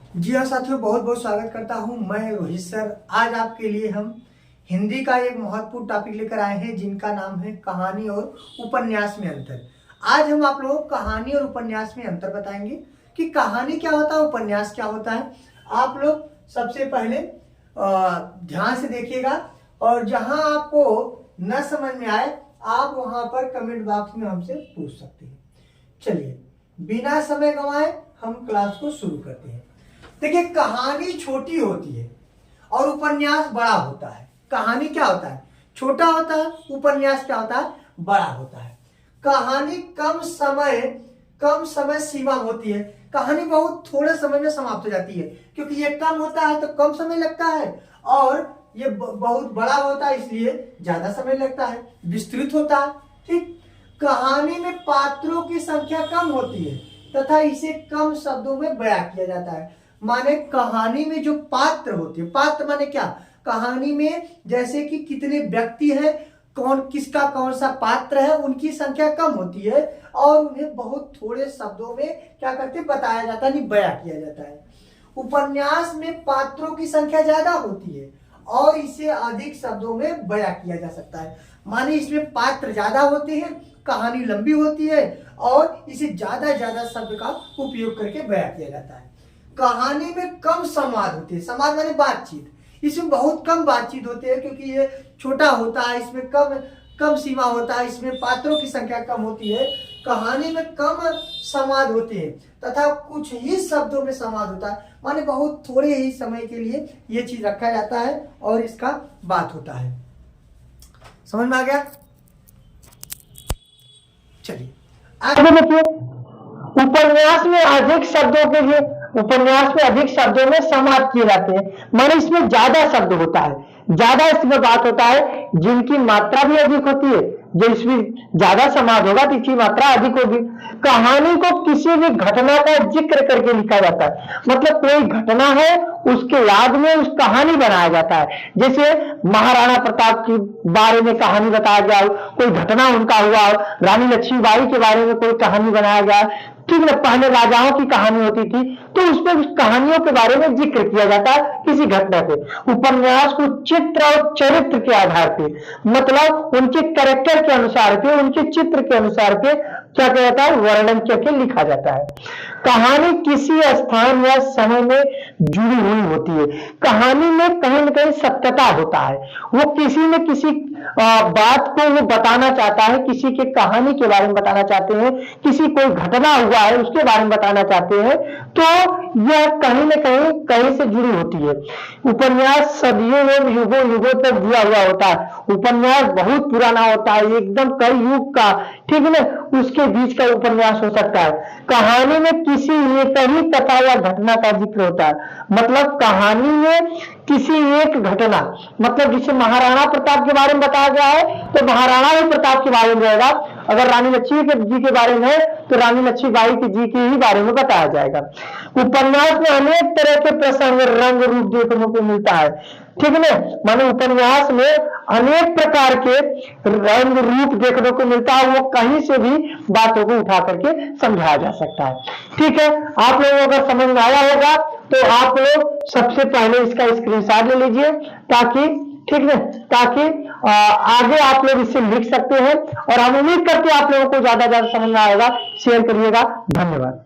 जी हाँ साथियों, बहुत बहुत स्वागत करता हूँ मैं रोहित सर। आज आपके लिए हम हिंदी का एक महत्वपूर्ण टॉपिक लेकर आए हैं जिनका नाम है कहानी और उपन्यास में अंतर। आज हम आप लोगों को कहानी और उपन्यास में अंतर बताएंगे कि कहानी क्या होता है, उपन्यास क्या होता है। आप लोग सबसे पहले ध्यान से देखिएगा और जहां आपको न समझ में आए आप वहां पर कमेंट बॉक्स में हमसे पूछ सकते हैं। चलिए बिना समय गंवाए हम क्लास को शुरू करते हैं। देखिए, कहानी छोटी होती है और उपन्यास बड़ा होता है। कहानी क्या होता है? छोटा होता है। उपन्यास क्या होता है? बड़ा होता है। कहानी कम समय सीमा होती है। कहानी बहुत थोड़े समय में समाप्त हो जाती है क्योंकि ये कम होता है तो कम समय लगता है, और ये बहुत बड़ा होता है इसलिए ज्यादा समय लगता है, विस्तृत होता है। ठीक, कहानी में पात्रों की संख्या कम होती है तथा इसे कम शब्दों में बयां किया जाता है। माने कहानी में जो पात्र होते हैं, पात्र माने क्या? कहानी में जैसे कि कितने व्यक्ति हैं, किसका कौन सा पात्र है, उनकी संख्या कम होती है और उन्हें बहुत थोड़े शब्दों में क्या करते बताया जाता है, नहीं बयां किया जाता है। उपन्यास में पात्रों की संख्या ज्यादा होती है और इसे अधिक शब्दों में बयां किया जा सकता है। माने इसमें पात्र ज्यादा होते हैं, कहानी लंबी होती है और इसे ज्यादा शब्द का उपयोग करके बयां किया जाता है। कहानी में कम संवाद होते हैं। संवाद माने बातचीत। इसमें बहुत कम बातचीत होती है क्योंकि ये छोटा होता है, इसमें कम सीमा होता है, इसमें पात्रों की संख्या कम होती है। कहानी में कम संवाद होते हैं तथा कुछ ही शब्दों में संवाद होता है। माने बहुत थोड़े ही समय के लिए ये चीज रखा जाता है और इसका बात होता है। समझ में आ गया? चलिए आगे देखिए, उपन्यास में अधिक शब्दों में समाप्त किए जाते हैं। माने इसमें ज्यादा शब्द होता है, ज्यादा इसमें बात होता है, जिनकी मात्रा भी अधिक होती है। जो इसमें ज्यादा समाज होगा तो इसकी मात्रा अधिक होगी। कहानी को किसी भी घटना का जिक्र करके लिखा जाता है। मतलब कोई घटना है उसके याद में उस कहानी बनाया जाता है। जैसे महाराणा प्रताप के बारे में कहानी बताया गया हो, कोई घटना उनका हुआ हो, रानी लक्ष्मीबाई के बारे में कोई कहानी बनाया गया, ठीक है, पहले राजाओं की कहानी होती थी तो उसमें उस कहानियों के बारे में जिक्र किया जाता है किसी घटना के। उपन्यास को चित्र और चरित्र के आधार पे, मतलब उनके कैरेक्टर के अनुसार के, उनके चित्र के अनुसार के क्या किया जाता है, वर्णन करके लिखा जाता है। कहानी किसी स्थान या समय में जुड़ी हुई होती है। कहानी में कहीं ना कहीं सत्यता होता है। वो किसी न किसी बात को वो बताना चाहता है, किसी के कहानी के बारे में बताना चाहते हैं, किसी कोई घटना हुआ है उसके बारे में बताना चाहते हैं, तो यह कहीं न कहीं से जुड़ी होती है। उपन्यास सदियों एवं युगों तक जुड़ा हुआ होता है। उपन्यास बहुत पुराना होता है, एकदम कई युग का, ठीक है ना, उसके बीच का उपन्यास हो सकता है। कहानी में किसी एक ही कथा या घटना का जिक्र होता है। मतलब कहानी में किसी एक घटना, मतलब जिसे महाराणा प्रताप के बारे में बताया गया है तो महाराणा प्रताप के बारे में रहेगा। अगर रानी लक्ष्मी जी के बारे में तो रानी लक्ष्मीबाई जी के ही बारे में बताया जाएगा। उपन्यास में अनेक तरह के प्रसंग, रंग, रूप देखने को मिलता है, ठीक है ना। माने उपन्यास में अनेक प्रकार के रंग रूप देखने को मिलता है। वो कहीं से भी बातों को उठा करके समझाया जा सकता है। ठीक है, आप लोगों को अगर समझ में आया होगा तो आप लोग सबसे पहले इसका स्क्रीनशॉट ले लीजिए ताकि, ठीक है, ताकि आगे आप लोग इसे लिख सकते हैं। और हम उम्मीद करते हैं आप लोगों को ज्यादा समझ में आएगा। शेयर करिएगा। धन्यवाद।